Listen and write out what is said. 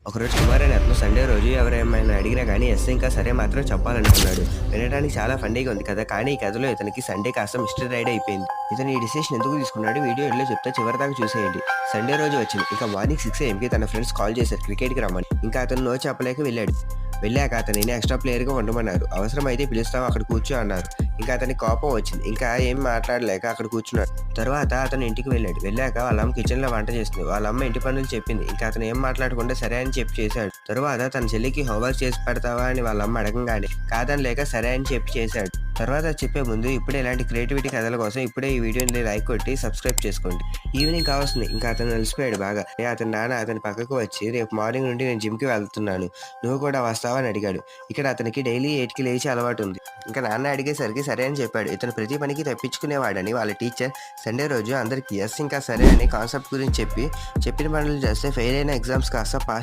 ఒకరోజు కుమార్ అనే అతను సండే రోజు ఎవరేమైనా అడిగినా కానీ ఎస్ ఇంకా సరే మాత్రం చెప్పాలనుకున్నాడు. వినడానికి చాలా ఫన్నీగా ఉంది కదా! కానీ ఈ కథలో ఇతనికి సండే కాస్త మిస్టర్ రైడ్ అయిపోయింది. ఇతను ఈ డిసిషన్ ఎందుకు తీసుకున్నాడో వీడియో ఎండ్‌లో చెప్తా చివరిదాకా చూసేయండి. సండే రోజు వచ్చింది. ఇక మార్నింగ్ 6 ఏఎంకి తన ఫ్రెండ్స్ కాల్ చేశారు క్రికెట్‌కి రమ్మని. ఇంకా అతను నో చెప్పలేక వెళ్ళాడు. వెళ్ళాక అతనిని ఎక్స్ట్రా ప్లేయర్‌గా ఉండమన్నారు. అవసరమైతే పిలుస్తాం అక్కడ కూర్చో అన్నారు. ఇంకా అతనికి కోపం వచ్చింది. ఇంకా ఏం మాట్లాడలేక అక్కడ కూర్చున్నాడు. తర్వాత అతను ఇంటికి వెళ్ళాడు. వెళ్ళాక వాళ్ళ అమ్మ కిచెన్‌లో వంట చేస్తుంది. వాళ్ళ అమ్మ ఇంటి పనులు చెప్పింది. ఇంకా అతను ఏం మాట్లాడకుండా సరే అని చెప్పి చేశాడు. తరువాత తన చెల్లికి హోంవర్క్ చేసి పెడతావా అని వాళ్ళ అమ్మ అడగంగానే కాదనలేక సరే అని చెప్పి చేశాడు. తర్వాత చెప్పే ముందు ఇప్పుడే ఇలాంటి క్రియేటివిటీ కథల కోసం ఇప్పుడే ఈ వీడియోని లైక్ కొట్టి సబ్స్క్రైబ్ చేసుకోండి. ఈవినింగ్ కావస్తుంది. ఇంకా అతను అలసిపోయాడు బాగా. అతని నాన్న అతని పక్కకు వచ్చి రేపు మార్నింగ్ నుండి నేను జిమ్‌కి వెళ్తున్నాను. నువ్వు కూడా వస్తావా అని అడిగాడు. ఇక్కడ అతనికి డైలీ 8కి లేచే అలవాటు ఉంది. ఇంకా నాన్న అడిగేసరికి సరే అని చెప్పాడు. ఇతను ప్రతి పనికి తప్పించుకునేవాడని వాళ్ళ టీచర్ సండే రోజు అందరికి ఎస్ ఇంకా సరే అనే కాన్సెప్ట్ గురించి చెప్పిన పనులు చేస్తే ఫెయిల్ అయిన ఎగ్జామ్స్ కాస్త పాస్